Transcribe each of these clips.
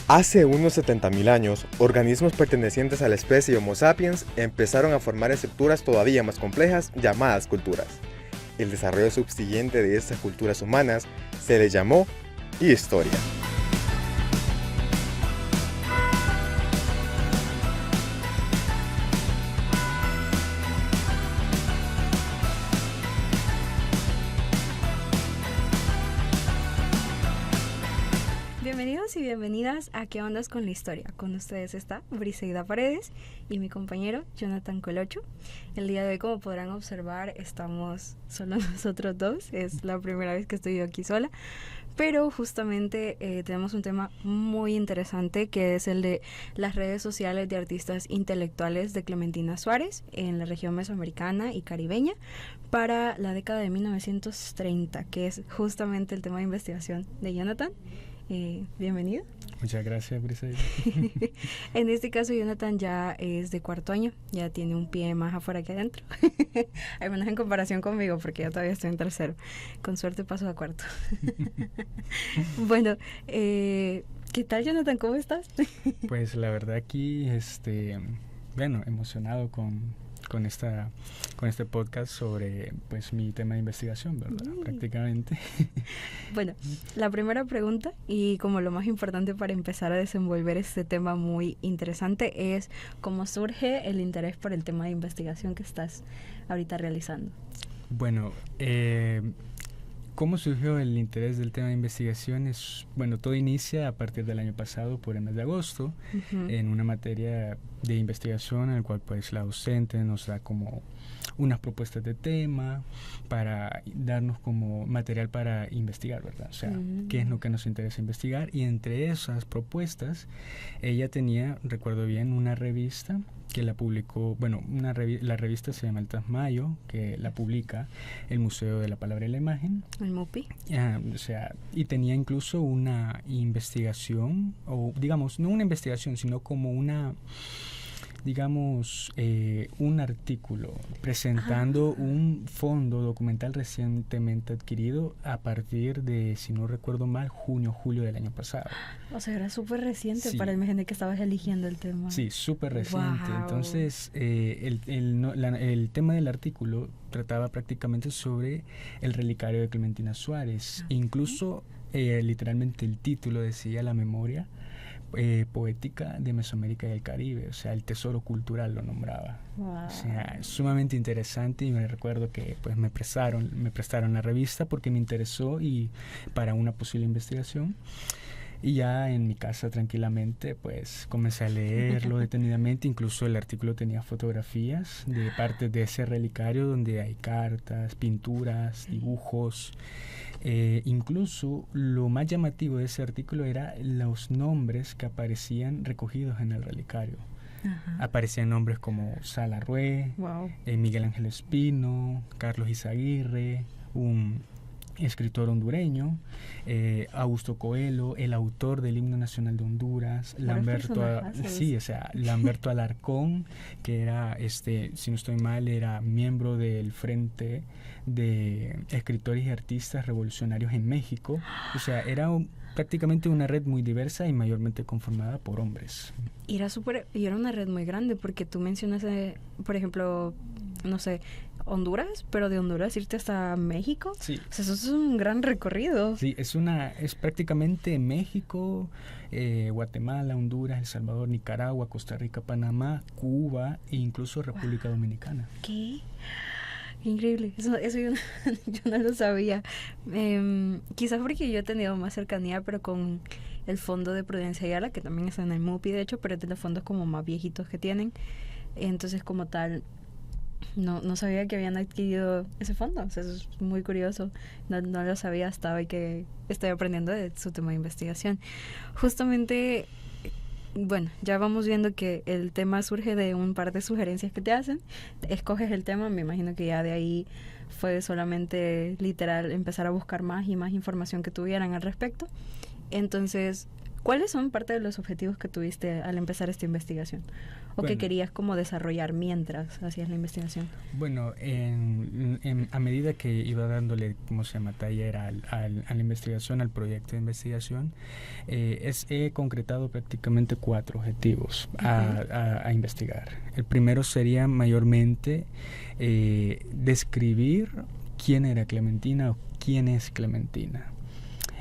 Hace unos 70.000 años, organismos pertenecientes a la especie Homo sapiens empezaron a formar estructuras todavía más complejas llamadas culturas. El desarrollo subsiguiente de estas culturas humanas se le llamó historia. Bienvenidos y bienvenidas a ¿Qué ondas con la historia? Con ustedes está Briseida Paredes y mi compañero Jonathan Colocho. El día de hoy, como podrán observar, estamos solo nosotros dos. Es la primera vez que estoy yo aquí sola. Pero justamente tenemos un tema muy interesante que es el de las redes sociales de artistas intelectuales de Clementina Suárez en la región mesoamericana y caribeña para la década de 1930, que es justamente el tema de investigación de Jonathan. Bienvenido. Muchas gracias, Briseida. En este caso, Jonathan ya es de cuarto año, ya tiene un pie más afuera que adentro. Al menos en comparación conmigo, porque yo todavía estoy en tercero. Con suerte paso a cuarto. Bueno, ¿qué tal, Jonathan? ¿Cómo estás? Pues la verdad aquí, emocionado con este podcast sobre pues mi tema de investigación, ¿verdad? Prácticamente. Bueno, la primera pregunta y como lo más importante para empezar a desenvolver este tema muy interesante es ¿cómo surge el interés por el tema de investigación que estás ahorita realizando? Bueno, ¿cómo surgió el interés del tema de investigación? Todo inicia a partir del año pasado, por el mes de agosto, en una materia de investigación en el cual pues la docente nos da como unas propuestas de tema para darnos como material para investigar, ¿verdad? O sea, qué es lo que nos interesa investigar, y entre esas propuestas ella tenía, recuerdo bien, una revista que la publicó, la revista se llama El Trasmayo, que la publica el Museo de la Palabra y la Imagen. El MUPI. Y tenía incluso una investigación, o digamos, no una investigación, sino como un artículo presentando un fondo documental recientemente adquirido a partir de, si no recuerdo mal, julio del año pasado. O sea, era súper reciente. Sí. Para imaginar que estabas eligiendo el tema. Sí, súper reciente. Wow. Entonces, el tema del artículo trataba prácticamente sobre el relicario de Clementina Suárez. Incluso, literalmente, el título decía la memoria poética de Mesoamérica y el Caribe, o sea, el tesoro cultural lo nombraba. Wow. O sea, sumamente interesante, y me recuerdo que pues me prestaron la revista porque me interesó y para una posible investigación. Y ya en mi casa tranquilamente pues comencé a leerlo detenidamente. Incluso el artículo tenía fotografías de partes de ese relicario donde hay cartas, pinturas, dibujos. Incluso lo más llamativo de ese artículo era los nombres que aparecían recogidos en el relicario. Aparecían nombres como Sala Rué, wow, Miguel Ángel Espino, Carlos Izaguirre, un escritor hondureño, Augusto Coelho, el autor del himno nacional de Honduras, Lamberto Alarcón, que era, si no estoy mal, era miembro del Frente de Escritores y Artistas Revolucionarios en México. O sea, era prácticamente una red muy diversa y mayormente conformada por hombres. Y era una red muy grande, porque tú mencionas, por ejemplo, no sé, Honduras, pero de Honduras irte hasta México. Sí. O sea, eso es un gran recorrido. Sí, es prácticamente México, Guatemala, Honduras, El Salvador, Nicaragua, Costa Rica, Panamá, Cuba e incluso República Dominicana. ¿Qué? Increíble, eso yo no lo sabía. Quizás porque yo he tenido más cercanía, pero con el fondo de Prudencia Ayala, que también está en el MUPI, de hecho, pero es de los fondos como más viejitos que tienen. Entonces, como tal, no sabía que habían adquirido ese fondo. O sea, eso es muy curioso. No lo sabía hasta hoy que estoy aprendiendo de su tema de investigación. Justamente, bueno, ya vamos viendo que el tema surge de un par de sugerencias que te hacen. Escoges el tema, me imagino que ya de ahí fue solamente literal empezar a buscar más y más información que tuvieran al respecto. Entonces, ¿Cuáles son parte de los objetivos que tuviste al empezar esta investigación? ¿O que Bueno. querías como desarrollar mientras hacías la investigación? Bueno, a medida que iba dándole, taller a la investigación, al proyecto de investigación, he concretado prácticamente 4 objetivos a investigar. El primero sería mayormente describir quién era Clementina o quién es Clementina.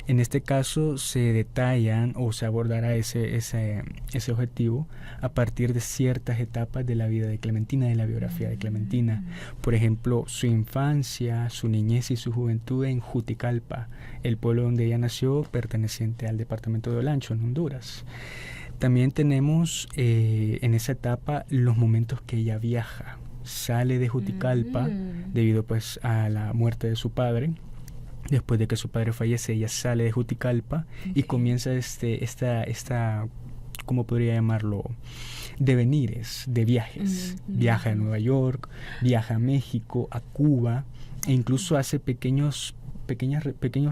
En este caso se detallan o se abordará ese objetivo a partir de ciertas etapas de la vida de Clementina, de la biografía de Clementina. Por ejemplo, su infancia, su niñez y su juventud en Juticalpa, el pueblo donde ella nació, perteneciente al departamento de Olancho, en Honduras. También tenemos en esa etapa los momentos que ella viaja. Sale de Juticalpa debido pues a la muerte de su padre. Después de que su padre fallece, ella sale de Juticalpa y comienza esta, ¿cómo podría llamarlo? Devenires de viajes. Viaja a Nueva York, viaja a México, a Cuba, e incluso hace pequeños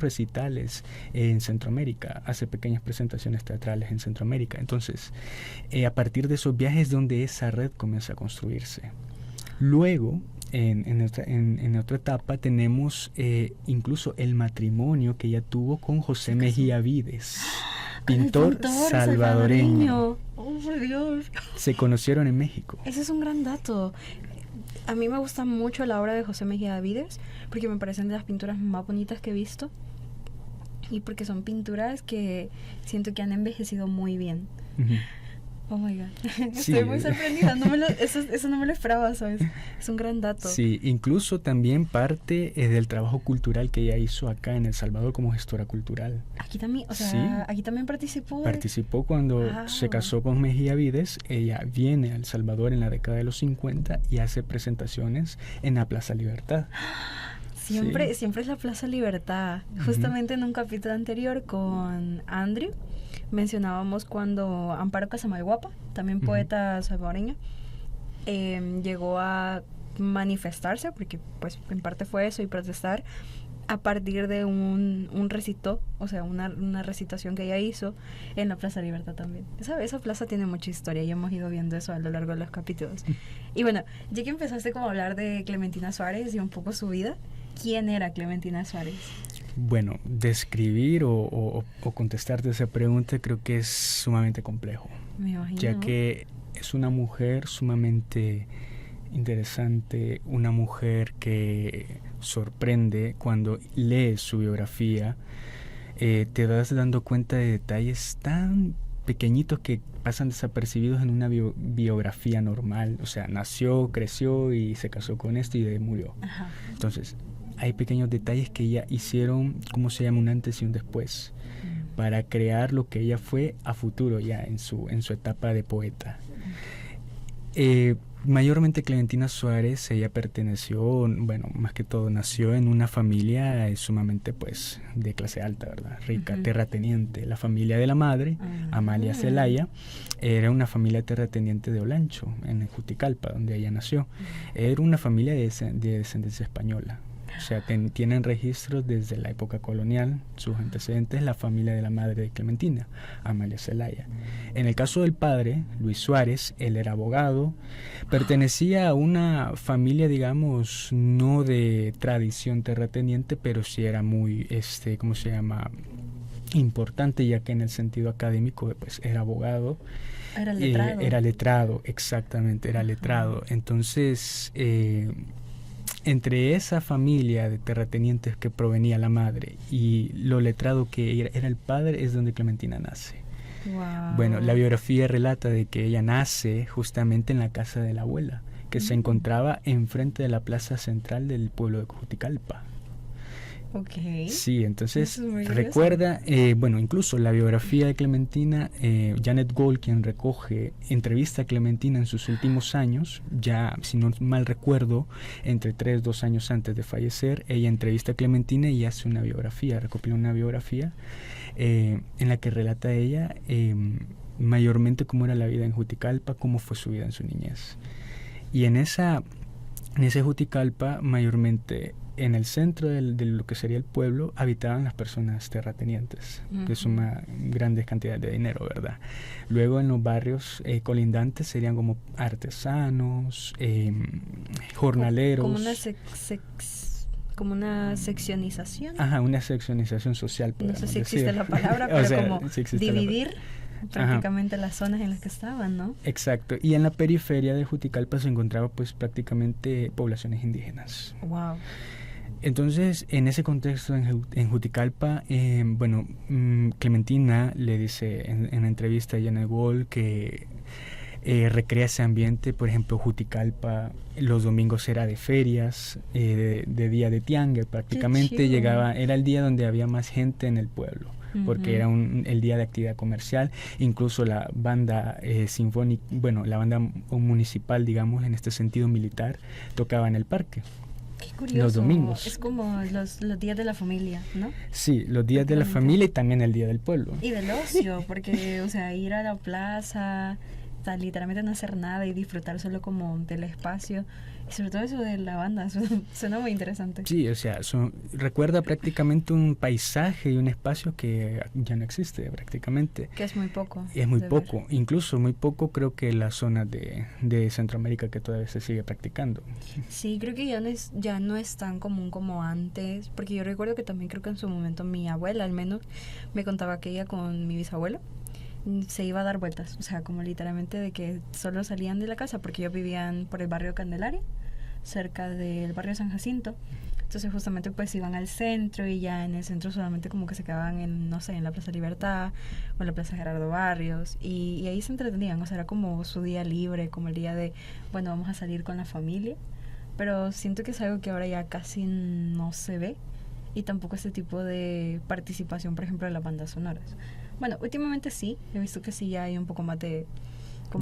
recitales en Centroamérica, hace pequeñas presentaciones teatrales en Centroamérica. Entonces, a partir de esos viajes donde esa red comienza a construirse. Luego, en otra etapa tenemos incluso el matrimonio que ella tuvo con José Mejía Vides, pintor salvadoreño. Oh, por Dios. Se conocieron en México. Ese es un gran dato. A mí me gusta mucho la obra de José Mejía Vides porque me parecen de las pinturas más bonitas que he visto y porque son pinturas que siento que han envejecido muy bien. Uh-huh. Oh my God. Sí. Estoy muy sorprendida. Eso no me lo esperaba, ¿sabes? Es un gran dato. Sí, incluso también parte del trabajo cultural que ella hizo acá en El Salvador como gestora cultural. Aquí también, o sea, Sí. aquí también participó. Participó cuando se casó con Mejía Vides. Ella viene a El Salvador en la década de los 50 y hace presentaciones en la Plaza Libertad. Siempre es la Plaza Libertad. Justamente en un capítulo anterior con Andrew mencionábamos cuando Amparo Casamayoguapa, también poeta salvadoreña, llegó a manifestarse, porque pues en parte fue eso, y protestar a partir de un recito, o sea, una recitación que ella hizo en la Plaza Libertad también. Esa plaza tiene mucha historia y hemos ido viendo eso a lo largo de los capítulos. Y bueno, ya que empezaste como a hablar de Clementina Suárez y un poco su vida, ¿quién era Clementina Suárez? Bueno, describir o contestarte esa pregunta creo que es sumamente complejo. Me imagino. Ya que es una mujer sumamente interesante, una mujer que sorprende cuando lees su biografía. Te das dando cuenta de detalles tan pequeñitos que pasan desapercibidos en una biografía normal. O sea, nació, creció y se casó con esto y de ahí murió. Ajá. Entonces, hay pequeños detalles que ella hicieron, un antes y un después, para crear lo que ella fue a futuro ya en su etapa de poeta. Mayormente Clementina Suárez, ella perteneció, más que todo nació en una familia sumamente pues de clase alta, ¿verdad? Rica, terrateniente. La familia de la madre, Amalia Zelaya, era una familia terrateniente de Olancho, en Juticalpa, donde ella nació. Era una familia de descendencia española. O sea, tienen registros desde la época colonial, sus antecedentes, la familia de la madre de Clementina, Amalia Zelaya. En el caso del padre, Luis Suárez, él era abogado, pertenecía a una familia, digamos, no de tradición terrateniente, pero sí era muy, importante, ya que en el sentido académico, pues, era abogado. Era letrado. Era letrado, exactamente, era letrado. Entonces, entre esa familia de terratenientes que provenía la madre y lo letrado que era el padre, es donde Clementina nace. Wow. Bueno, la biografía relata de que ella nace justamente en la casa de la abuela, que se encontraba enfrente de la plaza central del pueblo de Juticalpa. Okay. Sí, entonces recuerda, incluso la biografía de Clementina, Janet Gold, quien entrevista a Clementina en sus últimos años, ya si no mal recuerdo, entre 2 años antes de fallecer, ella entrevista a Clementina y hace una biografía, recopila una biografía en la que relata ella mayormente cómo era la vida en Juticalpa, cómo fue su vida en su niñez. Y en ese Juticalpa mayormente en el centro de lo que sería el pueblo habitaban las personas terratenientes, que suman grandes cantidades de dinero, ¿verdad? Luego en los barrios colindantes serían como artesanos, jornaleros. Como una seccionización. Ajá, una seccionización social. No sé si decir. existe la palabra, pero o sea, como sí dividir prácticamente las zonas en las que estaban, ¿no? Exacto. Y en la periferia de Juticalpa se encontraba pues prácticamente poblaciones indígenas. Wow. Entonces, en ese contexto, en Juticalpa, Clementina le dice en la entrevista a Janet Wall que recrea ese ambiente. Por ejemplo, Juticalpa los domingos era de ferias, de día de tiangue prácticamente. Era el día donde había más gente en el pueblo, porque era el día de actividad comercial. Incluso la banda sinfónica, la banda municipal, digamos, en este sentido militar, tocaba en el parque. Qué curioso. Los domingos. Es como los días de la familia, ¿no? Sí, los días de la familia y también el día del pueblo. Y del ocio, porque, o sea, ir a la plaza, literalmente no hacer nada y disfrutar solo como del espacio. Y sobre todo eso de la banda, suena muy interesante. Sí, o sea, recuerda prácticamente un paisaje y un espacio que ya no existe prácticamente. Que es muy poco. Es muy poco, incluso muy poco creo que la zona de Centroamérica que todavía se sigue practicando. Sí, creo que ya no es tan común como antes, porque yo recuerdo que también creo que en su momento mi abuela al menos me contaba que ella con mi bisabuelo se iba a dar vueltas, o sea, como literalmente de que solo salían de la casa, porque ellos vivían por el barrio Candelaria, cerca del barrio San Jacinto. Entonces justamente pues iban al centro y ya en el centro solamente como que se quedaban en, no sé, en la Plaza Libertad o en la Plaza Gerardo Barrios y ahí se entretenían, o sea, era como su día libre, como el día de, bueno, vamos a salir con la familia, pero siento que es algo que ahora ya casi no se ve y tampoco este tipo de participación, por ejemplo, de las bandas sonoras. Bueno, últimamente sí, he visto que sí ya hay un poco más de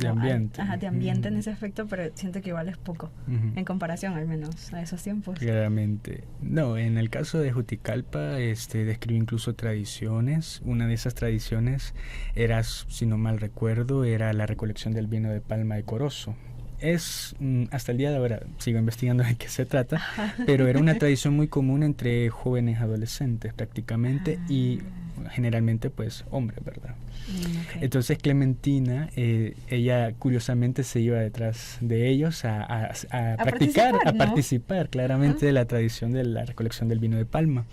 ambiente. De ambiente en ese aspecto, pero siento que igual es poco, en comparación al menos a esos tiempos. Claramente. No, en el caso de Juticalpa, describe incluso tradiciones. Una de esas tradiciones era, si no mal recuerdo, era la recolección del vino de palma de Corozo. Hasta el día de ahora, sigo investigando de qué se trata, pero era una tradición muy común entre jóvenes adolescentes prácticamente y generalmente pues hombres, ¿verdad? Okay. Entonces Clementina, ella curiosamente se iba detrás de ellos a practicar, a participar claramente de la tradición de la recolección del vino de palma.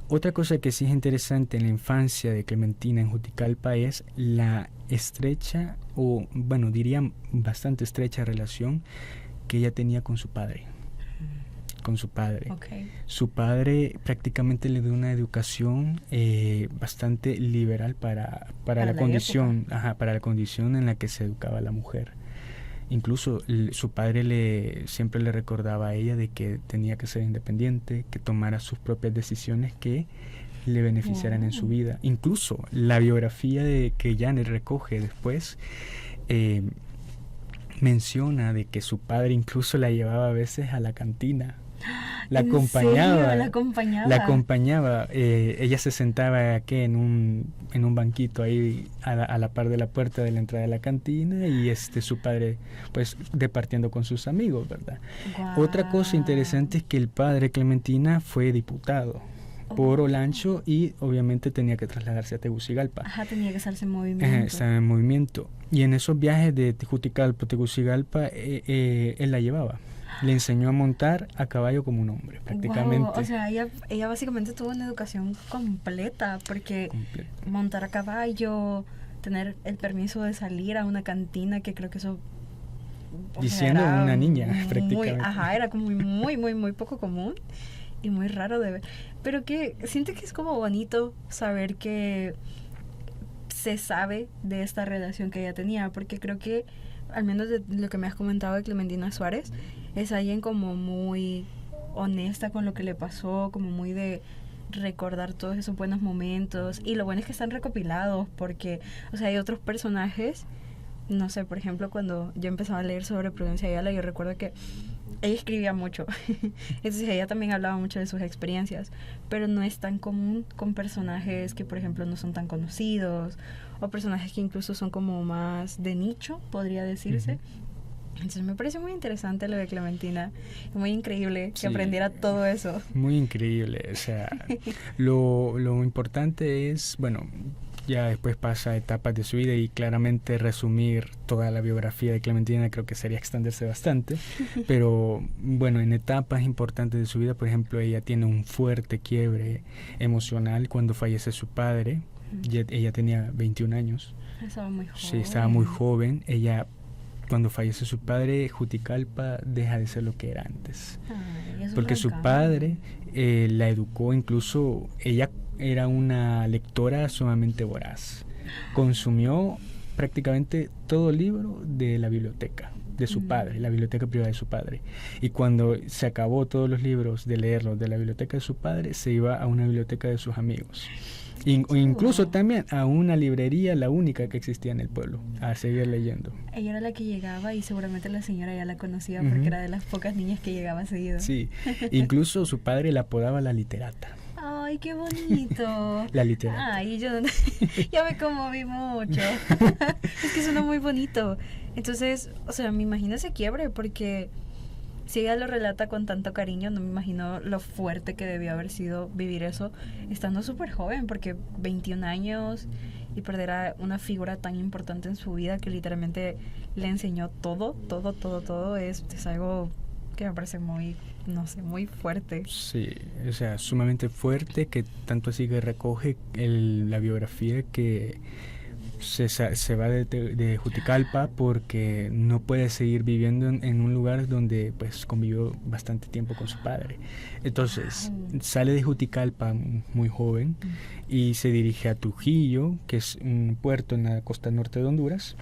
Otra cosa que sí es interesante en la infancia de Clementina en Juticalpa es la estrecha, o bueno, diría bastante estrecha relación que ella tenía con su padre. Okay. Su padre prácticamente le dio una educación bastante liberal para la condición, para la condición en la que se educaba la mujer. Incluso su padre siempre le recordaba a ella de que tenía que ser independiente, que tomara sus propias decisiones que le beneficiaran en su vida. Incluso la biografía que Janet recoge después menciona de que su padre incluso la llevaba a veces a la cantina. La acompañaba. Ella se sentaba aquí en un banquito ahí a la par de la puerta de la entrada de la cantina y su padre pues departiendo con sus amigos, ¿verdad? Wow. Otra cosa interesante es que el padre Clementina fue diputado por Olancho y obviamente tenía que trasladarse a Tegucigalpa. Tenía que estarse en movimiento. Estaba en movimiento. Y en esos viajes de Juticalpa a Tegucigalpa él la llevaba. Le enseñó a montar a caballo como un hombre, prácticamente. Wow, o sea, ella básicamente tuvo una educación completa, porque montar a caballo, tener el permiso de salir a una cantina, que creo que eso... Diciendo una niña, prácticamente. Era como muy poco común y muy raro de ver. Pero que siento que es como bonito saber que se sabe de esta relación que ella tenía, porque creo que, al menos de lo que me has comentado de Clementina Suárez, es alguien como muy honesta con lo que le pasó, como muy de recordar todos esos buenos momentos, y lo bueno es que están recopilados, porque, o sea, hay otros personajes, no sé, por ejemplo, cuando yo empezaba a leer sobre Prudencia Ayala, yo recuerdo que ella escribía mucho, entonces ella también hablaba mucho de sus experiencias, pero no es tan común con personajes que, por ejemplo, no son tan conocidos, o personajes que incluso son como más de nicho, podría decirse. Entonces me parece muy interesante lo de Clementina, muy increíble que Sí. aprendiera todo eso. Muy increíble, o sea, lo importante es, bueno, ya después pasa etapas de su vida y claramente resumir toda la biografía de Clementina creo que sería extenderse bastante, pero bueno, en etapas importantes de su vida, por ejemplo, ella tiene un fuerte quiebre emocional cuando fallece su padre. Ella tenía 21 años. Estaba muy joven. Sí, estaba muy joven. Ella, cuando fallece su padre, Juticalpa deja de ser lo que era antes. Ay, es un Porque su gran padre cambio. la educó, incluso ella era una lectora sumamente voraz. Consumió prácticamente todo libro de la biblioteca de su padre, la biblioteca privada de su padre. Y cuando se acabó todos los libros de leerlos de la biblioteca de su padre, se iba a una biblioteca de sus amigos. O incluso también a una librería, la única que existía en el pueblo, a seguir leyendo. Ella era la que llegaba y seguramente la señora ya la conocía Ujú. porque era de las pocas niñas que llegaba seguido. Sí, incluso su padre la apodaba la literata. Ay, qué bonito. La literata. Ay, yo ya me conmoví mucho. Es que suena muy bonito. Entonces, o sea, me imagino ese quiebre porque si ella lo relata con tanto cariño, no me imagino lo fuerte que debió haber sido vivir eso estando súper joven, porque 21 años y perder a una figura tan importante en su vida que literalmente le enseñó todo, todo, todo, todo, es algo que me parece muy, no sé, muy fuerte. Sí, o sea, sumamente fuerte, que tanto así que recoge la biografía que se va de Juticalpa porque no puede seguir viviendo en un lugar donde pues convivió bastante tiempo con su padre. Entonces sale de Juticalpa muy joven y se dirige a Trujillo, que es un puerto en la costa norte de Honduras.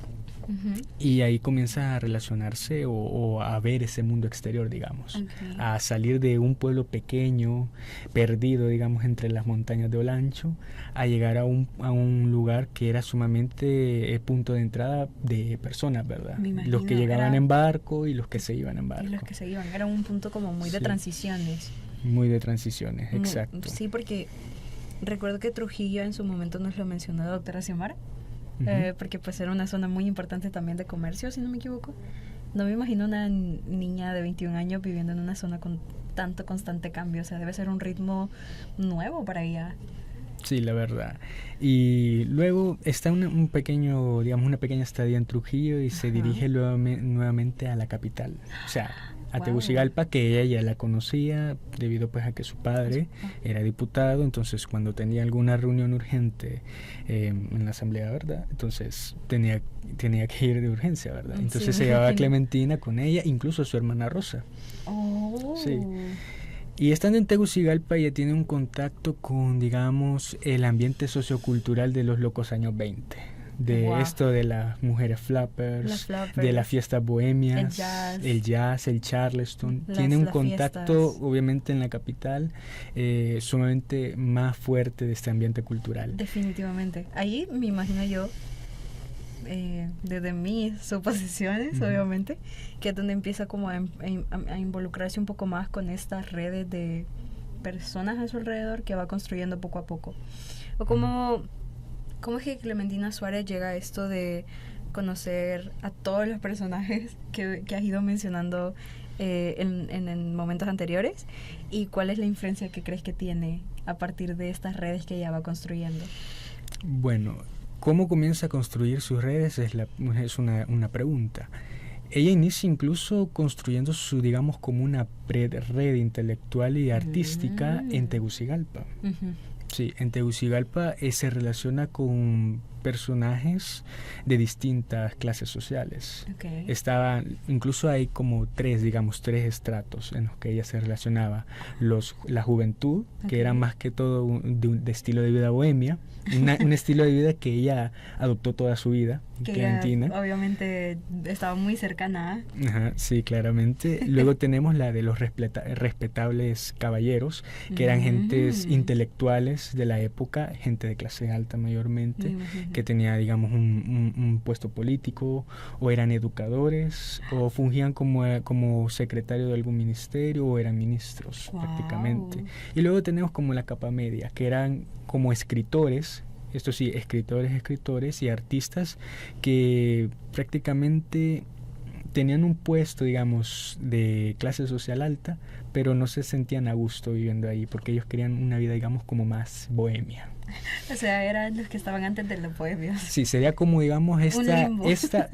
Uh-huh. Y ahí comienza a relacionarse o a ver ese mundo exterior, digamos. Okay. A salir de un pueblo pequeño, perdido, digamos, entre las montañas de Olancho, a llegar a un lugar que era sumamente punto de entrada de personas, ¿verdad? Me imagino, Los que llegaban en barco y los que se iban en barco. Y los que se iban. Era un punto como muy de transiciones. Muy de transiciones, exacto. Sí, porque recuerdo que Trujillo en su momento nos lo mencionó la doctora Xiomara. Porque pues era una zona muy importante también de comercio, si no me equivoco. No me imagino una niña de 21 años viviendo en una zona con tanto constante cambio. O sea, debe ser un ritmo nuevo para ella. Sí, la verdad. Y luego está un pequeño, digamos, una pequeña estadía en Trujillo y se dirige nuevamente a la capital. O sea, a Tegucigalpa, que ella ya la conocía debido pues a que su padre era diputado. Entonces cuando tenía alguna reunión urgente en la asamblea, ¿verdad? Entonces tenía que ir de urgencia, ¿verdad? Entonces se llevaba a Clementina con ella, incluso a su hermana Rosa. Oh. Sí. Y estando en Tegucigalpa ella tiene un contacto con, digamos, el ambiente sociocultural de los locos años 20. De esto de las mujeres flappers, de las fiestas bohemias, el jazz, el charleston. Tiene un contacto, obviamente, en la capital sumamente más fuerte de este ambiente cultural. Definitivamente. Ahí me imagino yo, desde mis suposiciones, obviamente, que es donde empieza como a involucrarse un poco más con estas redes de personas a su alrededor que va construyendo poco a poco. O ¿Cómo es que Clementina Suárez llega a esto de conocer a todos los personajes que has ido mencionando en momentos anteriores? ¿Y cuál es la influencia que crees que tiene a partir de estas redes que ella va construyendo? Bueno, ¿cómo comienza a construir sus redes? Es una pregunta. Ella inicia incluso construyendo digamos, como una red intelectual y artística en Tegucigalpa. Sí, en Tegucigalpa se relaciona con personajes de distintas clases sociales. Incluso hay como tres estratos en los que ella se relacionaba. La juventud, que era más que todo de estilo de vida bohemia, un estilo de vida que ella adoptó toda su vida, Clementina. Obviamente estaba muy cercana. Ajá, sí, claramente. Luego tenemos la de los respetables caballeros, que eran gentes intelectuales de la época, gente de clase alta mayormente, que tenía, digamos, un puesto político, o eran educadores, o fungían como secretario de algún ministerio, o eran ministros, prácticamente. Y luego tenemos como la capa media, que eran como escritores, esto sí, escritores y artistas que prácticamente tenían un puesto, digamos, de clase social alta, pero no se sentían a gusto viviendo ahí porque ellos querían una vida, digamos, como más bohemia. O sea, eran los que estaban antes de los bohemios. Sí, sería como, digamos, limbo.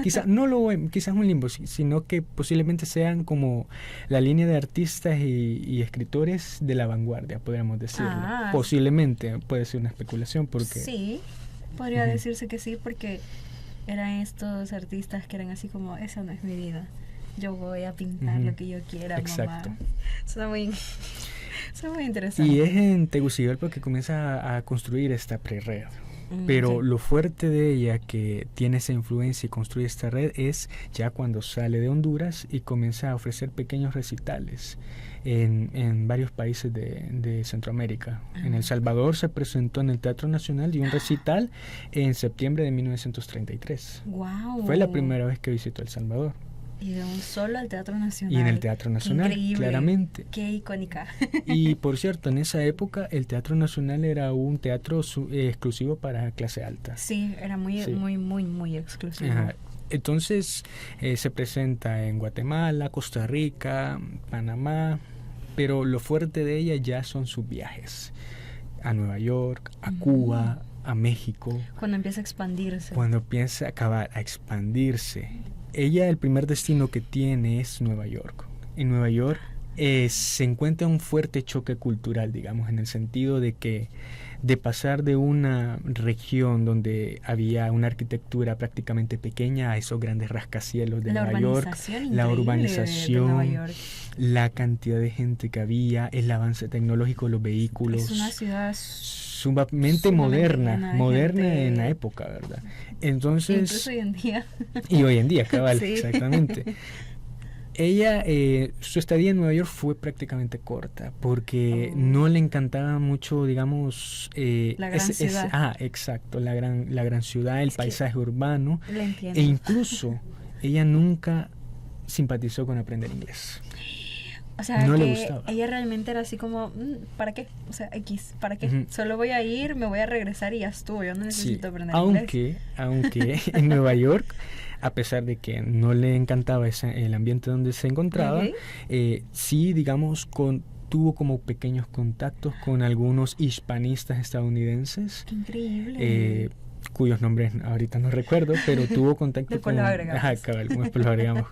quizás no lo quizás un limbo, sino que posiblemente sean como la línea de artistas y escritores de la vanguardia, podríamos decirlo. Posiblemente, puede ser una especulación porque... Sí, podría decirse que sí, porque eran estos artistas que eran así como, esa no es mi vida, yo voy a pintar lo que yo quiera. Exacto. Mamá. Suena muy interesante. Y es en Tegucigalpa que comienza a construir esta pre-red. Pero lo fuerte de ella, que tiene esa influencia y construye esta red, es ya cuando sale de Honduras y comienza a ofrecer pequeños recitales en varios países de Centroamérica. En El Salvador se presentó en el Teatro Nacional y un recital en septiembre de 1933. Wow. Fue la primera vez que visitó El Salvador. Y de un solo al Teatro Nacional. Y en el Teatro Nacional, claramente. Qué icónica. Y por cierto, en esa época el Teatro Nacional era un teatro exclusivo para clase alta. Sí, era muy exclusivo. Ajá. Entonces se presenta en Guatemala, Costa Rica, Panamá, pero lo fuerte de ella ya son sus viajes a Nueva York, a Cuba, a México. Cuando empieza a expandirse. Cuando empieza a expandirse. Ella, el primer destino que tiene es Nueva York. En Nueva York se encuentra un fuerte choque cultural, digamos, en el sentido de que de pasar de una región donde había una arquitectura prácticamente pequeña a esos grandes rascacielos de Nueva York, la urbanización, de Nueva York, la cantidad de gente que había, el avance tecnológico, los vehículos. Es una ciudad sumamente moderna en la época, ¿verdad? Entonces, incluso hoy en día. Y hoy en día, cabal, Sí. Exactamente. Ella, su estadía en Nueva York fue prácticamente corta porque no le encantaba mucho, digamos, la gran ciudad. Exacto, la gran ciudad, el paisaje urbano. Lo entiendo. E incluso ella nunca simpatizó con aprender inglés. O sea, no que le gustaba. ella realmente era así como, ¿para qué? O sea, X, ¿para qué? Solo voy a ir, me voy a regresar y ya estuvo. Yo no necesito aprender inglés. Aunque en Nueva York, a pesar de que no le encantaba el ambiente donde se encontraba, sí, digamos, tuvo como pequeños contactos con algunos hispanistas estadounidenses. ¡Qué increíble! Cuyos nombres ahorita no recuerdo, pero tuvo contacto después con... Los agregamos. Después lo agregamos.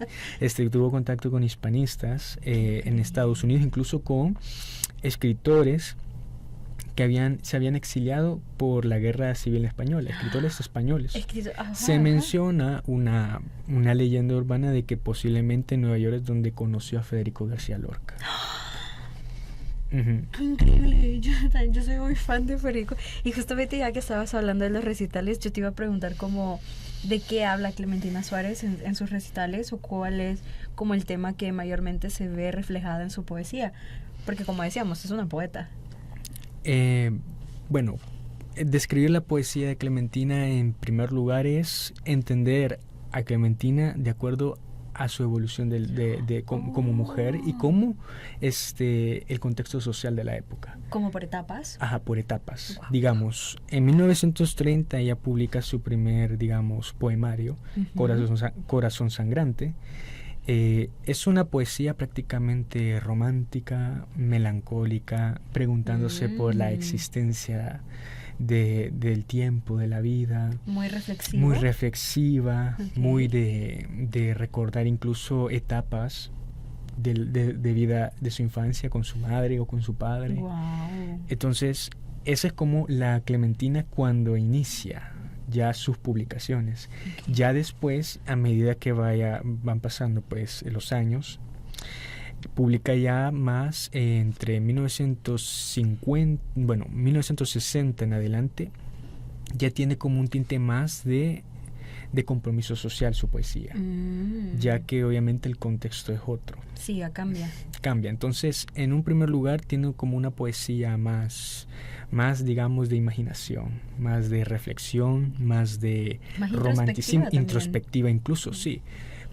Tuvo contacto con hispanistas en Estados Unidos, incluso con escritores que se habían exiliado por la Guerra Civil Española, escritores españoles. Se menciona una leyenda urbana de que posiblemente Nueva York es donde conoció a Federico García Lorca. ¡Qué increíble! Yo soy muy fan de Federico. Y justamente ya que estabas hablando de los recitales, yo te iba a preguntar de qué habla Clementina Suárez en sus recitales, o cuál es como el tema que mayormente se ve reflejada en su poesía. Porque como decíamos, es una poeta. Bueno, describir la poesía de Clementina en primer lugar es entender a Clementina de acuerdo a su evolución como mujer y como el contexto social de la época. ¿Como por etapas? Ajá, por etapas. Wow. Digamos, en 1930 ella publica su primer, digamos, poemario, Corazón Sangrante. Es una poesía prácticamente romántica, melancólica, preguntándose por la existencia del tiempo, de la vida. Muy reflexiva, muy de recordar incluso etapas de vida de su infancia con su madre o con su padre. Wow. Entonces, esa es como la Clementina cuando inicia ya sus publicaciones. Okay. Ya después, a medida que van pasando pues los años, publica ya más entre 1960 en adelante, ya tiene como un tinte más de compromiso social su poesía, ya que obviamente el contexto es otro. Sí, ya cambia. Entonces, en un primer lugar tiene como una poesía más digamos de imaginación, más de reflexión, más de romanticismo, introspectiva incluso, sí.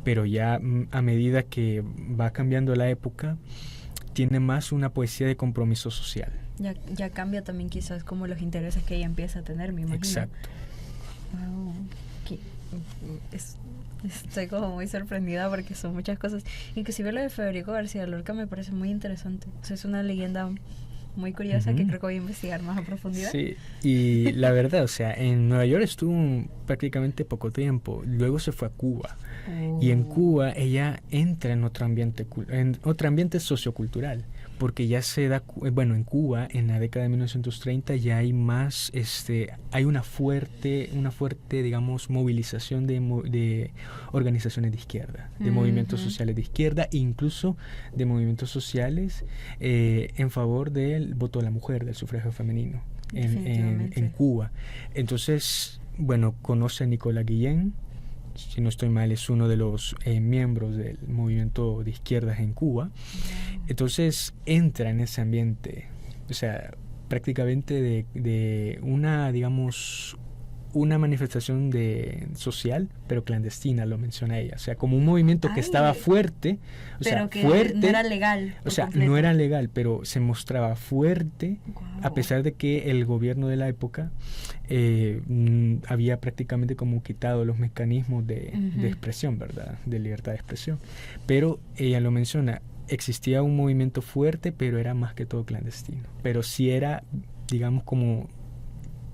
Pero ya a medida que va cambiando la época, tiene más una poesía de compromiso social. Ya cambia también quizás como los intereses que ella empieza a tener, me imagino. Exacto. Wow. que estoy como muy sorprendida porque son muchas cosas. Inclusive lo de Federico García Lorca me parece muy interesante. O sea, es una leyenda muy curiosa que creo que voy a investigar más a profundidad. Sí, y la verdad, o sea, en Nueva York estuvo prácticamente poco tiempo, luego se fue a Cuba. Y en Cuba ella entra en otro ambiente sociocultural, porque ya se da, bueno, en Cuba en la década de 1930 ya hay más, hay una fuerte, digamos, movilización de organizaciones de izquierda, de movimientos sociales de izquierda, e incluso de movimientos sociales en favor del voto de la mujer, del sufragio femenino en Cuba. Entonces, bueno, conoce a Nicolás Guillén. Si no estoy mal, es uno de los miembros del movimiento de izquierdas en Cuba. Entonces entra en ese ambiente, o sea, prácticamente de una, digamos, una manifestación social, pero clandestina, lo menciona ella. O sea, como un movimiento que estaba fuerte, o pero sea, que fuerte, no era legal. O sea, completo. no era legal, pero se mostraba fuerte, a pesar de que el gobierno de la época había prácticamente como quitado los mecanismos de expresión, ¿verdad? De libertad de expresión. Pero ella lo menciona, existía un movimiento fuerte, pero era más que todo clandestino. Pero sí era, digamos, como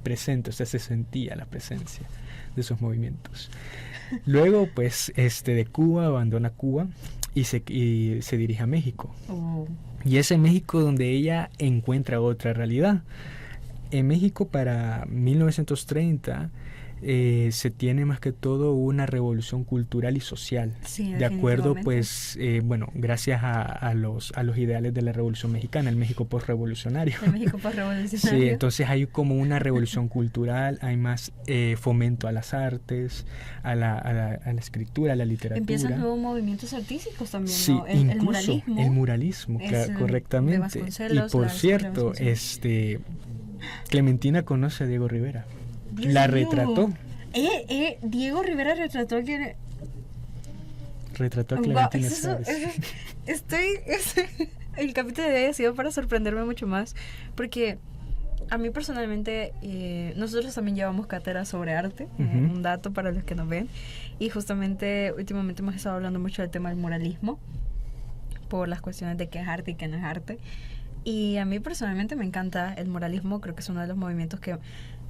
presente, o sea, se sentía la presencia de esos movimientos. Luego, pues, de Cuba, abandona Cuba y se dirige a México. Y es en México donde ella encuentra otra realidad. En México, para 1930, se tiene más que todo una revolución cultural y social, sí, de acuerdo, pues, bueno, gracias a los ideales de la Revolución Mexicana, el México postrevolucionario. El México postrevolucionario. Sí, entonces hay como una revolución cultural, hay más fomento a las artes, a la escritura, a la literatura. Empiezan nuevos movimientos artísticos también, sí, ¿no? incluso el muralismo, correctamente. Y por cierto, Clementina conoce a Diego Rivera. Dios la mío. Retrató. Diego Rivera retrató a quien... Retrató a Clementina. El capítulo de hoy ha sido para sorprenderme mucho más, porque a mí personalmente, nosotros también llevamos cátedra sobre arte, un dato para los que nos ven, y justamente últimamente hemos estado hablando mucho del tema del muralismo, por las cuestiones de qué es arte y qué no es arte. Y a mí personalmente me encanta el muralismo, creo que es uno de los movimientos que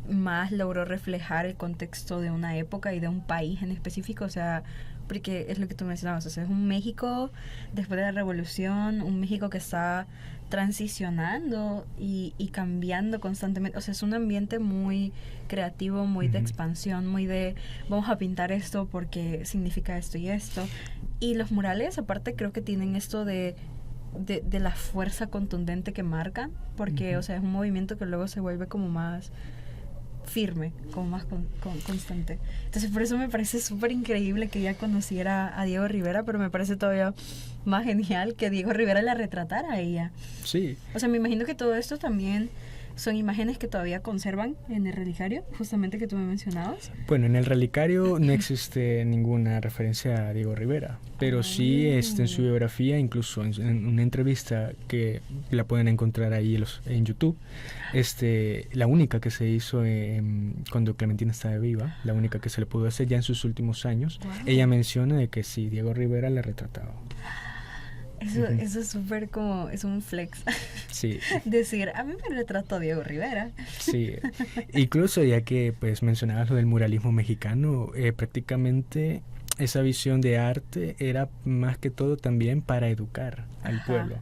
más logró reflejar el contexto de una época y de un país en específico, o sea, porque es lo que tú mencionabas, o sea, es un México después de la revolución, un México que está transicionando y cambiando constantemente, o sea, es un ambiente muy creativo, muy de expansión, muy de vamos a pintar esto porque significa esto y esto, y los murales aparte creo que tienen esto de la fuerza contundente que marcan, porque o sea, es un movimiento que luego se vuelve como más firme, como más constante. Entonces por eso me parece súper increíble que ella conociera a Diego Rivera, pero me parece todavía más genial que Diego Rivera la retratara a ella. Sí. O sea, me imagino que todo esto también son imágenes que todavía conservan en el relicario, justamente que tú me mencionabas. Bueno, en el relicario no existe ninguna referencia a Diego Rivera, pero sí en su biografía, incluso en una entrevista que la pueden encontrar ahí en YouTube, la única que se hizo cuando Clementina estaba viva, la única que se le pudo hacer ya en sus últimos años, ella menciona de que sí, Diego Rivera la retrataba. Eso es súper como, es un flex. Sí. Decir, a mí me retrató Diego Rivera. Sí, incluso ya que pues mencionabas lo del muralismo mexicano, prácticamente esa visión de arte era más que todo también para educar al pueblo,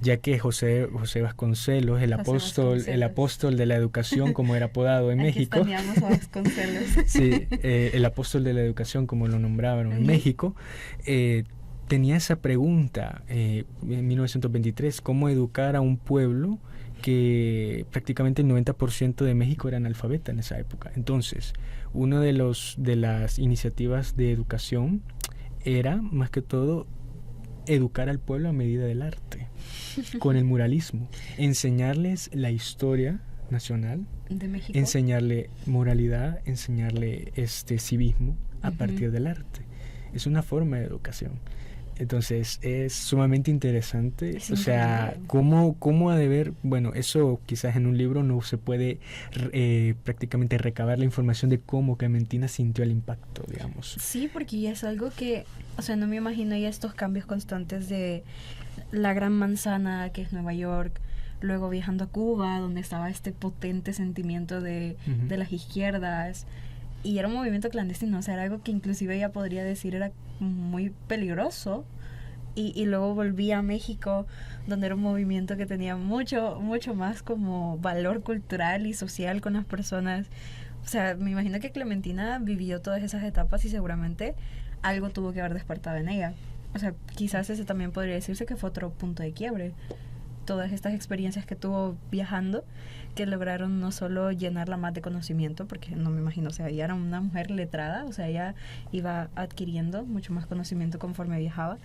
ya que José Vasconcelos, el apóstol de la educación, como era apodado en México. Aquí a Vasconcelos. Sí, el apóstol de la educación, como lo nombraban en México, tenía esa pregunta en 1923, ¿cómo educar a un pueblo que prácticamente el 90% de México era analfabeta en esa época? Entonces, una de las iniciativas de educación era, más que todo, educar al pueblo a medida del arte, con el muralismo, enseñarles la historia nacional, de México, enseñarle moralidad, enseñarle civismo a partir del arte. Es una forma de educación. Entonces es sumamente interesante, Es o sea, increíble. cómo ha de ver, bueno, eso quizás en un libro no se puede prácticamente recabar la información de cómo Clementina sintió el impacto, digamos. Sí, porque ya es algo que, o sea, no me imagino ya estos cambios constantes de la gran manzana que es Nueva York, luego viajando a Cuba, donde estaba este potente sentimiento de las izquierdas, y era un movimiento clandestino, o sea, era algo que inclusive ella podría decir era muy peligroso, y luego volví a México, donde era un movimiento que tenía mucho, mucho más como valor cultural y social con las personas. O sea, me imagino que Clementina vivió todas esas etapas y seguramente algo tuvo que haber despertado en ella. O sea, quizás ese también podría decirse que fue otro punto de quiebre. Todas estas experiencias que tuvo viajando, que lograron no solo llenarla más de conocimiento, porque no me imagino, o sea, ella era una mujer letrada, o sea, ella iba adquiriendo mucho más conocimiento conforme viajaba,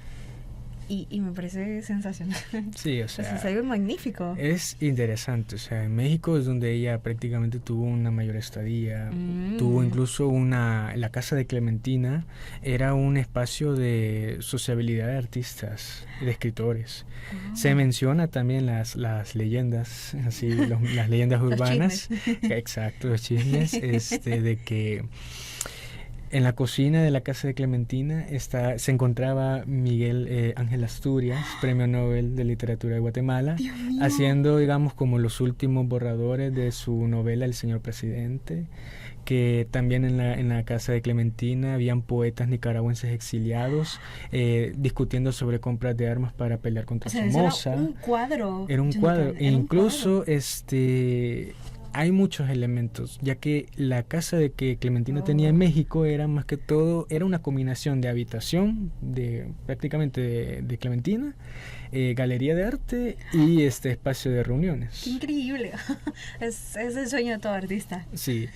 y me parece sensacional. Sí, o O sea, sea, es algo magnífico. es interesante, o sea, en México es donde ella prácticamente tuvo una mayor estadía, tuvo incluso la casa de Clementina, era un espacio de sociabilidad de artistas, de escritores. Se menciona también las leyendas, así, las leyendas Los urbanas, chismes. exacto, los chismes, de que en la cocina de la casa de Clementina se encontraba Miguel Ángel Asturias, Premio Nobel de Literatura de Guatemala, Dios mío. haciendo, digamos, como los últimos borradores de su novela El Señor Presidente, que también en la casa de Clementina habían poetas nicaragüenses exiliados discutiendo sobre compras de armas para pelear O contra sea, eso era Somoza. un cuadro. Era un cuadro. E Era un incluso cuadro. hay muchos elementos, ya que la casa de que Clementina tenía en Oh. México era más que todo, era una combinación de habitación, prácticamente de Clementina, galería de arte y este espacio de Qué reuniones. increíble. Es el sueño de todo artista. Sí,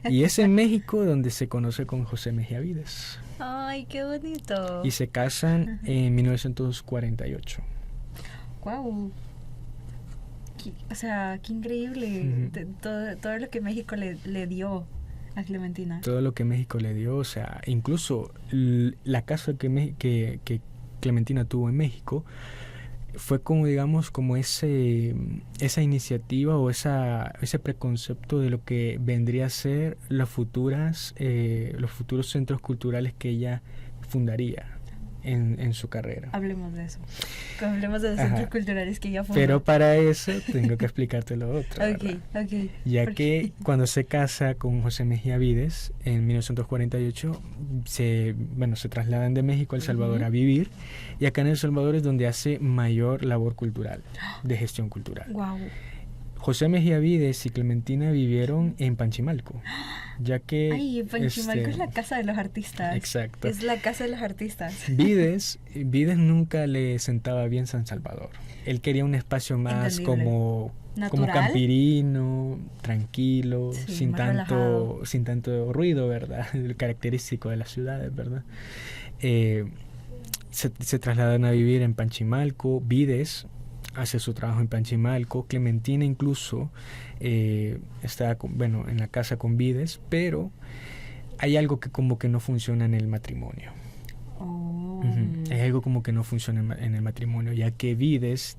y es en México donde se conoce con José Mejía Vides. Ay, qué bonito. Y se casan en 1948. Wow. O sea, qué increíble. Ujú. Todo lo que México le dio a Clementina. Todo lo que México le dio, o sea, incluso la casa que Clementina tuvo en México fue como, digamos, como esa iniciativa o ese preconcepto de lo que vendría a ser los futuros centros culturales que ella fundaría en su carrera. Hablemos de eso. Hablemos de los Ajá. centros culturales que ella fundó. Pero para eso tengo que explicarte lo otro, Ok, ¿verdad? ok. Ya ¿Por que qué? cuando se casa con José Mejía Vides en 1948, se trasladan de México a El Salvador Ujú. a vivir, y acá en El Salvador es donde hace mayor labor cultural, de gestión cultural. Wow. José Mejía Vides y Clementina vivieron en Panchimalco, ya que... Ay, Panchimalco es la casa de los artistas. Exacto. Es la casa de los artistas. Vides nunca le sentaba bien San Salvador. Él quería un espacio más Entendible. como Natural. campirino, tranquilo, Sí, sin más tanto, relajado. sin tanto ruido, ¿verdad? El característico de las ciudades, ¿verdad? Eh, se trasladan a vivir en Panchimalco. Vides hace su trabajo en Panchimalco. Clementina incluso está en la casa con Vides, pero hay algo que como que no funciona en el matrimonio. Oh. Hay algo como que no funciona en el matrimonio, ya que Vides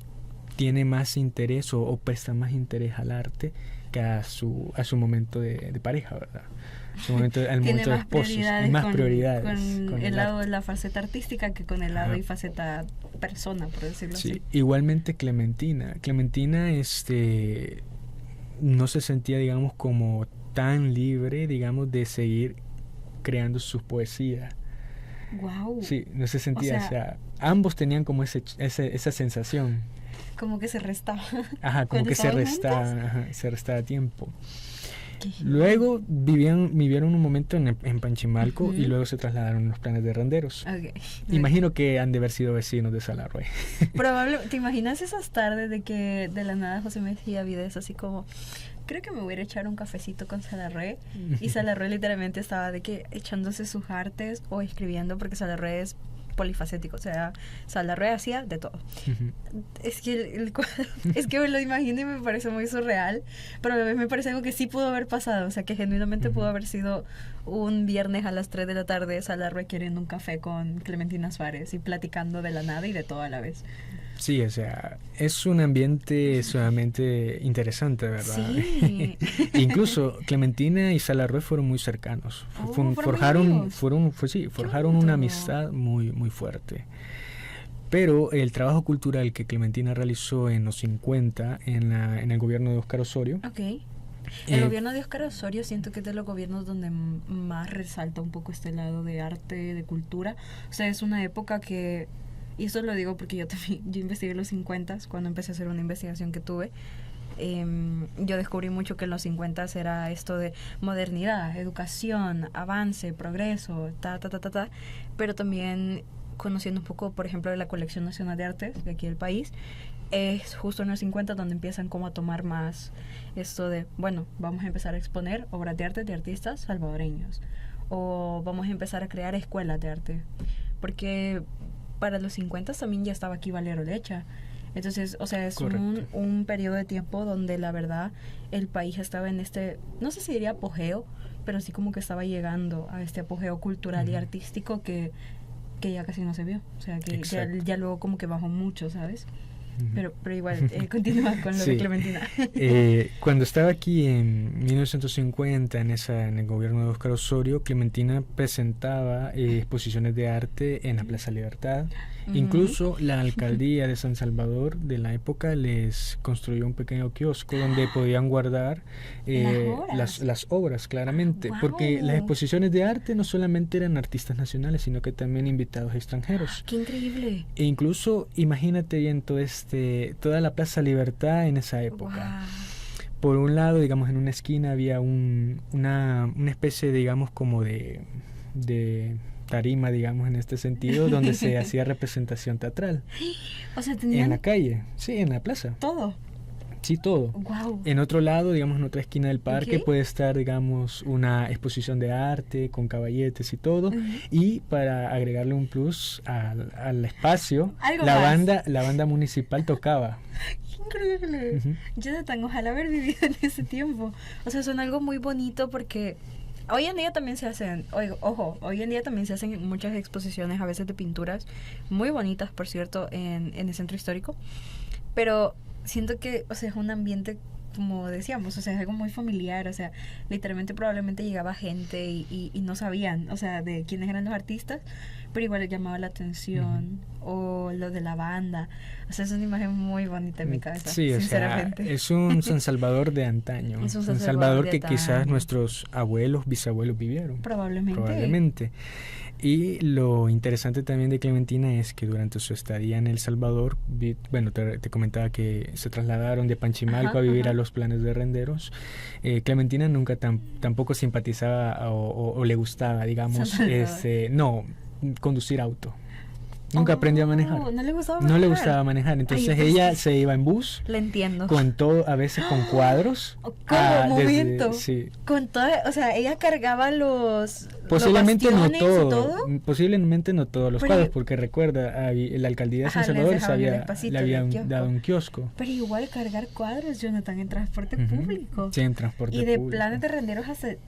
tiene más interés o presta más interés al arte que a su momento de pareja, ¿verdad? Al Tiene momento de más esposos. prioridades, Más con, prioridades con el el lado arte. de la faceta artística que con el lado Ajá. y faceta persona, por decirlo Sí, así. igualmente Clementina no se sentía, digamos, como tan libre, digamos, de seguir creando sus poesías. Wow. Sí, no se sentía, O sea, ambos tenían como esa sensación. como que se restaba. Ajá, como Cuando que estaban juntos. se restaba tiempo. Qué Luego vivieron un momento en Panchimalco y Ujú. luego se trasladaron los planes de Renderos. Ok. Imagino que han de haber sido vecinos de Salarroy. ¿Te imaginas esas tardes de que de la nada José Mejía Vides así como, creo que me voy a ir a echar un cafecito con Salarroy? Y Salarroy literalmente estaba de que echándose sus artes o escribiendo, porque Salarroy es polifacético, o sea, Salarrué hacía de todo. Ujú. Es que el cuadro, es que me lo imagino y me parece muy surreal, pero a la vez me parece algo que sí pudo haber pasado, o sea, que genuinamente pudo haber sido un viernes a las 3 de la tarde Salarrué queriendo un café con Clementina Suárez y platicando de la nada y de todo a la vez. Sí, o sea, es un ambiente sumamente interesante, ¿verdad? Sí. Incluso Clementina y Salarrué fueron muy cercanos. Oh, fueron Forjaron, amigos. forjaron bonito. una amistad muy, muy fuerte. Pero el trabajo cultural que Clementina realizó en los 50 en el gobierno de Óscar Osorio, Ok. eh, El gobierno de Óscar Osorio siento que es de los gobiernos donde más resalta un poco este lado de arte, de cultura. O sea, es una época que, y esto lo digo porque yo también, yo investigué los 50 cuando empecé a hacer una investigación que tuve. Yo descubrí mucho que en los 50 era esto de modernidad, educación, avance, progreso, pero también conociendo un poco, por ejemplo, de la Colección Nacional de Artes de aquí del país, es justo en los 50 donde empiezan como a tomar más esto de, bueno, vamos a empezar a exponer obras de arte de artistas salvadoreños, o vamos a empezar a crear escuelas de arte, porque para los 50 también ya estaba aquí Valero Lecha. Entonces, o sea, es un periodo de tiempo donde la verdad el país estaba en este, no sé si diría apogeo, pero sí como que estaba llegando a este apogeo cultural y artístico que ya casi no se vio. O sea, que ya luego como que bajó mucho, ¿sabes? Pero igual, continúa con lo de Clementina. Cuando estaba aquí en 1950, en el gobierno de Óscar Osorio, Clementina presentaba exposiciones de arte en la Plaza Libertad. Incluso la alcaldía de San Salvador de la época les construyó un pequeño kiosco donde podían guardar las obras, claramente. Wow. Porque las exposiciones de arte no solamente eran artistas nacionales, sino que también invitados extranjeros. ¡Qué increíble! E incluso, imagínate bien toda la Plaza Libertad en esa época. Wow. Por un lado, digamos, en una esquina había una especie, digamos, como de tarima, digamos, en este sentido, donde se hacía representación teatral. O sea, tenían en la calle, sí, en la plaza. todo. Sí, todo. Wow. En otro lado, digamos, en otra esquina del parque puede estar, digamos, una exposición de arte con caballetes y todo. Y para agregarle un plus al espacio, la banda municipal tocaba. Increíble. Jonathan, ojalá haber vivido en ese tiempo. O sea, son algo muy bonito porque hoy en día también se hacen, hoy en día también se hacen muchas exposiciones a veces de pinturas muy bonitas, por cierto, en el centro histórico. Pero siento que, o sea, es un ambiente, como decíamos, o sea, es algo muy familiar, o sea, literalmente probablemente llegaba gente y no sabían, o sea, de quiénes eran los artistas, pero igual les llamaba la atención, o lo de la banda. O sea, es una imagen muy bonita en mi cabeza, sí, sinceramente. O sea, es un San Salvador de antaño. Es un San Salvador que quizás nuestros abuelos, bisabuelos vivieron. Probablemente. Y lo interesante también de Clementina es que durante su estadía en El Salvador, bueno, te comentaba que se trasladaron de Panchimalco a vivir a los Planes de Renderos. Clementina nunca tampoco simpatizaba o le gustaba, digamos, conducir auto. Nunca aprendió a manejar. No le gustaba manejar. No le gustaba manejar. Entonces ella se iba en bus. Le entiendo. Con todo, a veces con cuadros. Momento. Sí. Con todo, o sea, ella cargaba posiblemente los no todo. todo. Posiblemente no todos los cuadros, porque recuerda, la alcaldía de San Salvador le había dado un kiosco. Pero igual cargar cuadros, Jonathan, en transporte público. Sí, en transporte público. Y de Planes de Renderos hasta... Eso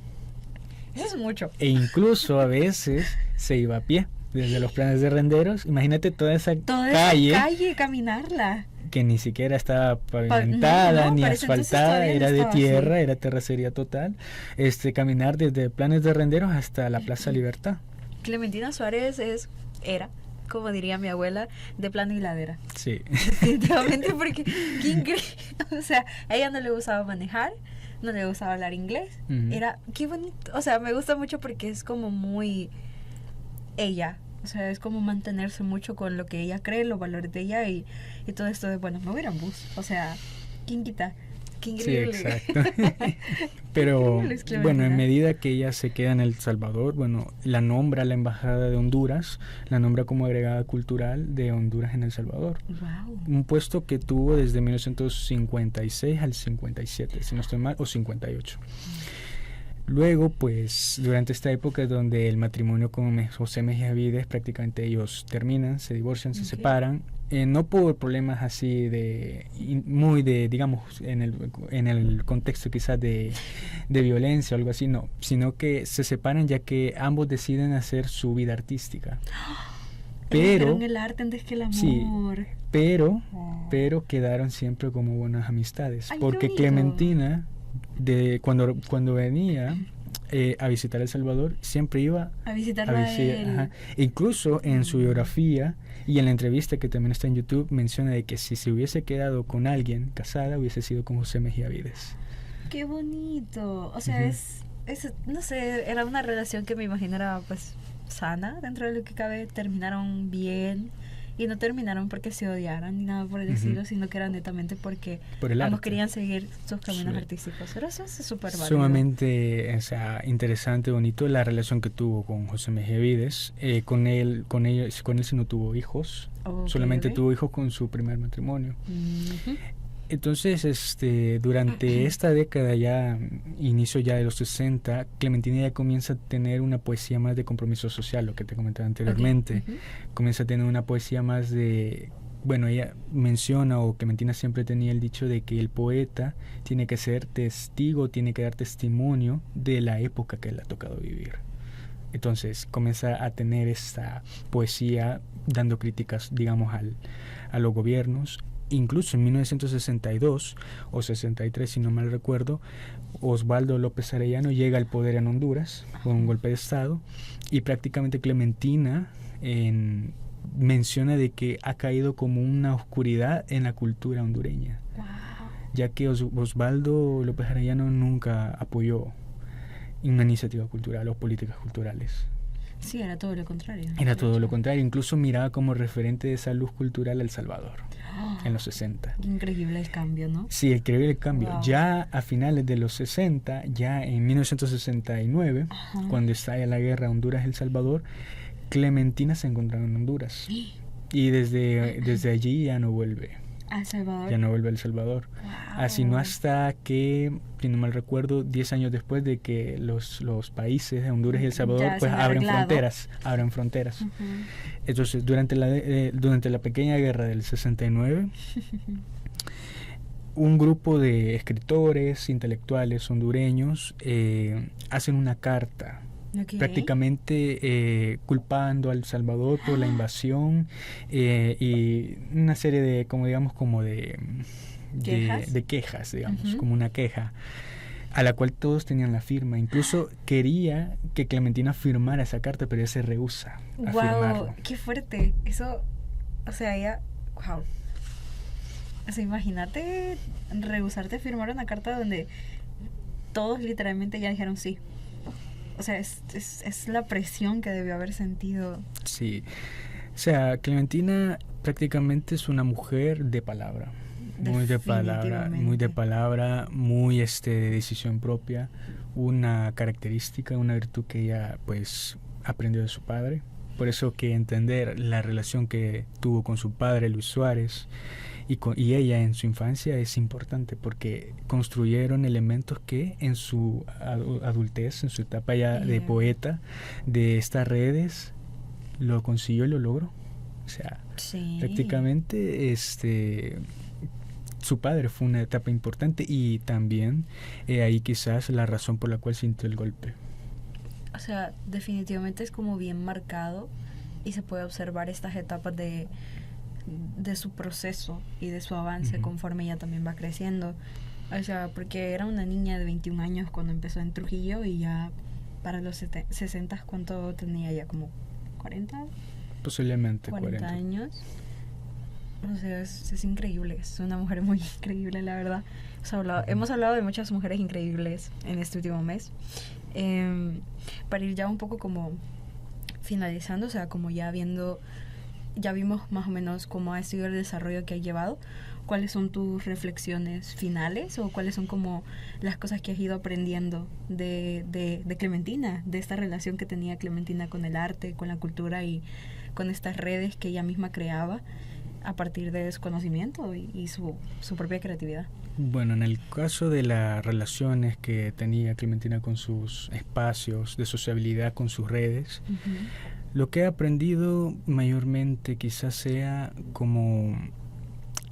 es mucho. E incluso a veces se iba a pie. Desde los Planes de Renderos, imagínate toda esa calle, caminarla. Que ni siquiera estaba pavimentada, ni asfaltada, era de tierra, era terracería total. Caminar desde Planes de Renderos hasta la Plaza Libertad. Clementina Suárez era, como diría mi abuela, de plano y ladera. Sí. Definitivamente, porque qué increíble. O sea, a ella no le gustaba manejar, no le gustaba hablar inglés. Era, qué bonito. O sea, me gusta mucho porque es como muy ella. O sea, es como mantenerse mucho con lo que ella cree, los valores de ella y todo esto de, bueno, me voy a ir en bus. O sea, ¿quién quita? Qué increíble. Sí, exacto. Pero, bueno, en medida que ella se queda en El Salvador, bueno, la nombra a la Embajada de Honduras, la nombra como agregada cultural de Honduras en El Salvador. Wow. Un puesto que tuvo desde 1956 al 57, si no estoy mal, o 58. Luego, pues, durante esta época donde el matrimonio con José Mejía Vides, prácticamente ellos terminan, se divorcian, se separan, no por problemas así muy de, digamos, en el contexto quizás de violencia o algo así, no, sino que se separan ya que ambos deciden hacer su vida artística. Pero el arte antes que el amor. Sí, pero quedaron siempre como buenas amistades. Ay, Porque Clementina, cuando venía a visitar El Salvador, siempre iba a visitarlo a él. Ajá. Incluso en su biografía y en la entrevista que también está en YouTube, menciona de que si se hubiese quedado con alguien casada, hubiese sido con José Mejía Vides. ¡Qué bonito! O sea, no sé, era una relación que me imagino era pues sana dentro de lo que cabe. Terminaron bien y no terminaron porque se odiaran ni nada por el estilo, sino que era netamente porque ambos querían seguir sus caminos artísticos. Pero eso es súper válido. Sumamente, o sea, interesante, bonito la relación que tuvo con José Mejía Vides. Con él sí no tuvo hijos, solamente tuvo hijos con su primer matrimonio. Entonces, durante esta década ya, inicio ya de los 60, Clementina ya comienza a tener una poesía más de compromiso social, lo que te comentaba anteriormente. Comienza a tener una poesía más de... Bueno, ella menciona, o Clementina siempre tenía el dicho de que el poeta tiene que ser testigo, tiene que dar testimonio de la época que le ha tocado vivir. Entonces comienza a tener esta poesía dando críticas, digamos, a los gobiernos. Incluso en 1962 o 63, si no mal recuerdo, Osvaldo López Arellano llega al poder en Honduras con un golpe de estado, y prácticamente Clementina menciona de que ha caído como una oscuridad en la cultura hondureña, ya que Osvaldo López Arellano nunca apoyó una iniciativa cultural o políticas culturales. Sí, era todo lo contrario. Era todo lo contrario, incluso miraba como referente de esa luz cultural a El Salvador en los 60. Increíble el cambio, ¿no? Sí, increíble el cambio. Ya a finales de los 60, ya en 1969, cuando estalla la guerra Honduras-El Salvador, Clementina se encontraba en Honduras. Y desde allí ya no vuelve. ¿A El Salvador? Ya no vuelve a El Salvador. Así no hasta que, si no mal recuerdo, 10 años después de que los países de Honduras y El Salvador pues abren fronteras. Entonces, durante la pequeña guerra del 69, un grupo de escritores, intelectuales hondureños hacen una carta prácticamente culpando a El Salvador por la invasión y una serie de, de quejas, digamos, como una queja a la cual todos tenían la firma. Incluso quería que Clementina firmara esa carta, pero ella se rehúsa a firmarlo. ¡Qué fuerte! Eso, o sea, ella... ¡Wow! O sea, imagínate rehusarte a firmar una carta donde todos literalmente ya dijeron sí. O sea, es la presión que debió haber sentido. Sí. O sea, Clementina prácticamente es una mujer de palabra. Muy de palabra, muy de decisión propia, una característica, una virtud que ella pues aprendió de su padre. Por eso que entender la relación que tuvo con su padre, Luis Suárez, y ella en su infancia es importante, porque construyeron elementos que en su adultez, en su etapa ya de poeta, de estas redes, lo consiguió y lo logró. O sea, prácticamente su padre fue una etapa importante, y también ahí quizás la razón por la cual sintió el golpe. O sea, definitivamente es como bien marcado, y se puede observar estas etapas de su proceso y de su avance conforme ella también va creciendo. O sea, porque era una niña de 21 años cuando empezó en Trujillo, y ya para los 60, ¿cuánto tenía ella? ¿Como 40? Posiblemente 40 años. O sea, es increíble. Es una mujer muy increíble, la verdad. Hemos hablado de muchas mujeres increíbles en este último mes. Para ir ya un poco como finalizando, o sea, como ya vimos más o menos cómo ha sido el desarrollo que ha llevado. ¿Cuáles son tus reflexiones finales, o cuáles son como las cosas que has ido aprendiendo de Clementina, de esta relación que tenía Clementina con el arte, con la cultura y con estas redes que ella misma creaba? a partir de su conocimiento y su propia creatividad. Bueno, en el caso de las relaciones que tenía Clementina con sus espacios de sociabilidad, con sus redes, lo que he aprendido mayormente quizás sea como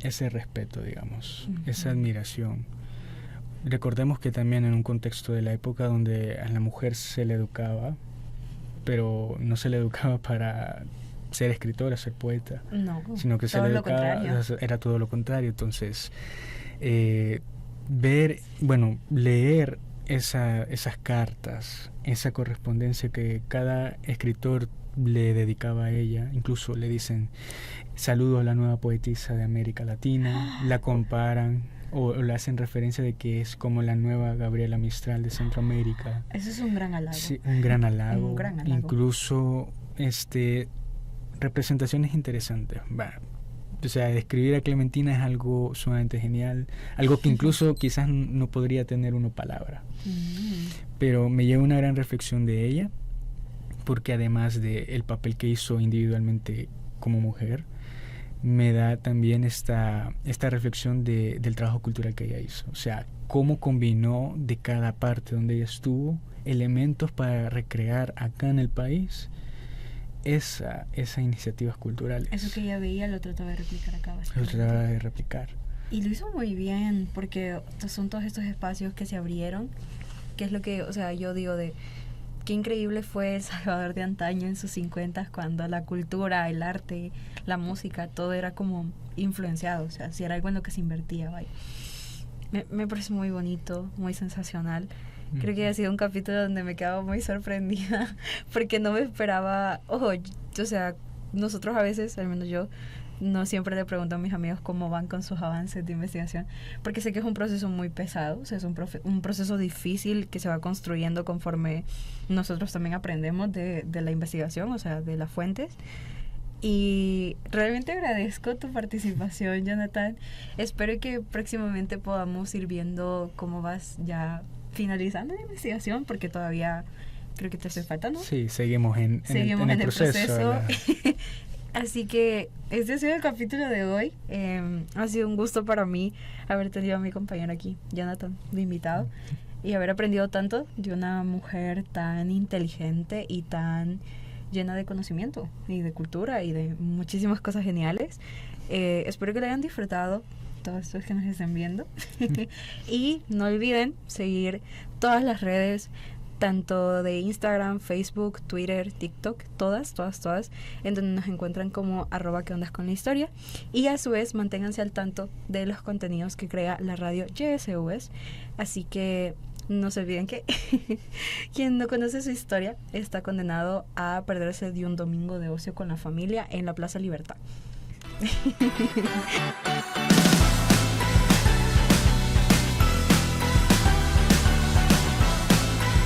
ese respeto, digamos, esa admiración. Recordemos que también en un contexto de la época donde a la mujer se le educaba, pero no se le educaba para ser escritora, ser poeta, sino que se le educaba, era todo lo contrario. Entonces, leer esas cartas, esa correspondencia que cada escritor le dedicaba a ella, incluso le dicen saludos a la nueva poetisa de América Latina, la comparan o le hacen referencia de que es como la nueva Gabriela Mistral de Centroamérica. Eso es un gran halago. Sí, un gran halago. Un gran halago. Incluso representaciones interesantes. O sea, describir a Clementina es algo sumamente genial, algo que incluso quizás no podría tener una palabra. Pero me lleva una gran reflexión de ella, porque además del papel que hizo individualmente como mujer, me da también esta reflexión del trabajo cultural que ella hizo. O sea, cómo combinó de cada parte donde ella estuvo elementos para recrear acá en el país esas iniciativas culturales. Eso que ella veía lo trataba de replicar acá. Lo trataba de replicar. Y lo hizo muy bien, porque son todos estos espacios que se abrieron, que es lo que, o sea, yo digo de qué increíble fue El Salvador de antaño en sus 50, cuando la cultura, el arte, la música, todo era como influenciado, o sea, si era algo en lo que se invertía, vaya. Me parece muy bonito, muy sensacional. Creo que ha sido un capítulo donde me he quedado muy sorprendida, porque no me esperaba, o sea, nosotros a veces, al menos yo, no siempre le pregunto a mis amigos cómo van con sus avances de investigación, porque sé que es un proceso muy pesado, o sea, es un proceso difícil que se va construyendo conforme nosotros también aprendemos de la investigación, o sea, de las fuentes. Y realmente agradezco tu participación, Jonathan. Espero que próximamente podamos ir viendo cómo vas ya finalizando la investigación, porque todavía creo que te hace falta, ¿no? Sí, seguimos en el proceso. Así que este ha sido el capítulo de hoy. Ha sido un gusto para mí haber tenido a mi compañero aquí, Jonathan, de invitado, y haber aprendido tanto de una mujer tan inteligente y tan llena de conocimiento y de cultura y de muchísimas cosas geniales. Espero que lo hayan disfrutado todos estos que nos estén viendo. Y no olviden seguir todas las redes, tanto de Instagram, Facebook, Twitter, TikTok, todas, en donde nos encuentran como @queondasconlahistoria, y a su vez manténganse al tanto de los contenidos que crea la radio YSUS. Así que no se olviden que quien no conoce su historia está condenado a perderse de un domingo de ocio con la familia en la Plaza Libertad.